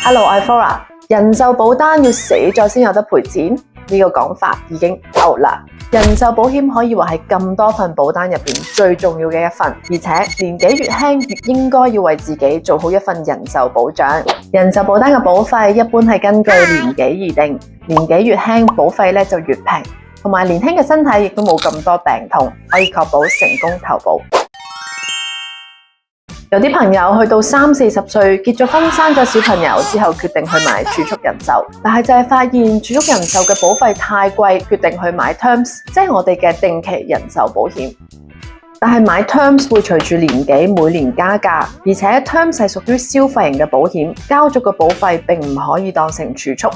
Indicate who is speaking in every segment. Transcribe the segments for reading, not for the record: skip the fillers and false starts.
Speaker 1: Hello， 我係 Flora。人壽保單要死咗先有得賠錢，呢個講法已經 out 啦。人壽保險可以話係咁多份保單入邊最重要嘅一份，而且年紀越輕越應該要為自己做好一份人壽保障。人壽保單嘅保費一般係根據年紀而定，年紀越輕保費咧就越平，同埋年輕嘅身體亦都冇咁多病痛，可以確保成功投保。有啲朋友去到30-40歲，結咗婚生咗小朋友之後，決定去買儲蓄人壽，但係就係發現儲蓄人壽嘅保費太貴，決定去買 Terms， 即係我哋嘅定期人壽保險。但係買 Terms 會隨住年紀每年加價，而且 Terms 係屬於消費型嘅保險，交咗嘅保費並唔可以當成儲蓄。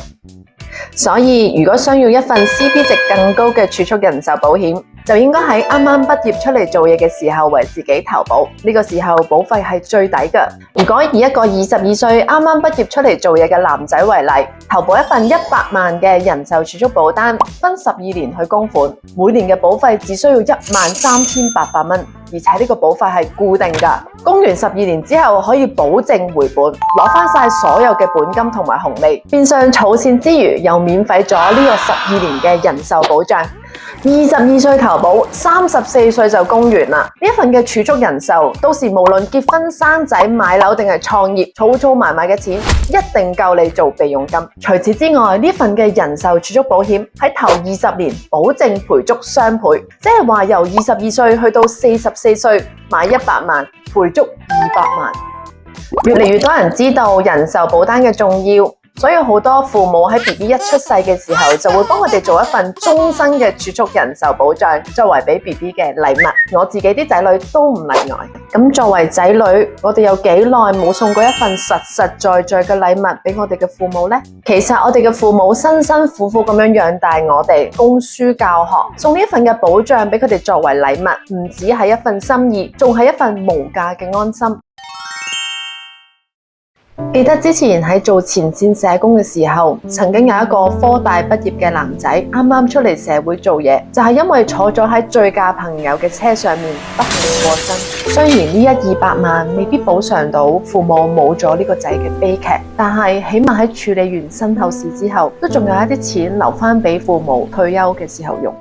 Speaker 1: 所以如果想要一份 CP 值更高嘅儲蓄人壽保險，就應該喺啱啱畢業出嚟做嘢嘅時候為自己投保，呢個時候保費係最抵嘅。如果以一個22歲啱啱畢業出嚟做嘢嘅男仔為例，投保一份100萬嘅人壽儲蓄保單，分12年去供款，每年嘅保費只需要13,800蚊，而且呢個保費係固定㗎。供完12年之後可以保證回本，攞返晒所有嘅本金同埋紅利，變相儲錢之餘又免費咗呢個12年嘅人壽保障。22歲投保，34歲就供完啦。呢份嘅儲蓄人壽，到時無論結婚生仔、買樓定係創業，儲埋嘅錢一定夠你做備用金。除此之外，呢份嘅人壽儲蓄保險喺頭20年保證賠足雙倍，即係話由22歲去到44歲買100萬，賠足200萬。越嚟越多人知道人壽保單嘅重要。所以好多父母喺 BB 一出世嘅時候，就會幫佢哋做一份終身嘅儲蓄人壽保障，作為俾 BB 嘅禮物。我自己啲仔女都唔例外。咁作為仔女，我哋有幾耐冇送過一份實實在在嘅禮物俾我哋嘅父母呢？其實我哋嘅父母辛辛苦苦咁樣養大我哋，供書教學，送呢一份嘅保障俾佢哋作為禮物，唔止係一份心意，仲係一份無價嘅安心。記得之前喺做前線社工嘅時候，曾經有一個科大畢業嘅男仔，啱啱出嚟社會做嘢，就係因為坐咗喺醉駕朋友嘅車上面不幸過身。雖然呢100-200萬未必補償到父母冇咗呢個仔嘅悲劇，但係起碼喺處理完身後事之後，都仲有一啲錢留返俾父母退休嘅時候用。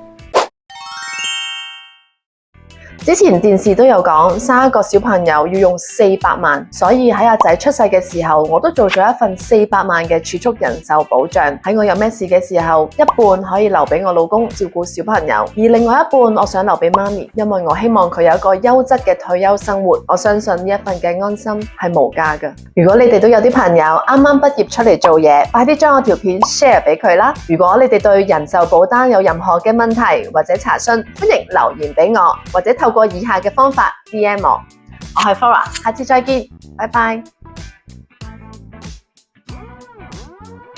Speaker 1: 之前電視都有講，生一個小朋友要用400萬，所以喺阿仔出世嘅時候，我都做咗一份400萬嘅儲蓄人壽保障。喺我有咩事嘅時候，一半可以留俾我老公照顧小朋友，而另外一半我想留俾媽咪，因為我希望佢有一個優質嘅退休生活。我相信呢一份嘅安心係無價嘅。如果你哋都有啲朋友啱啱畢業出嚟做嘢，快啲將我條片 share 俾佢啦。如果你哋對人壽保單有任何嘅問題或者查詢，歡迎留言俾我，或者透過以下嘅方法 DM 我。我係 Flora，下次再見，拜拜。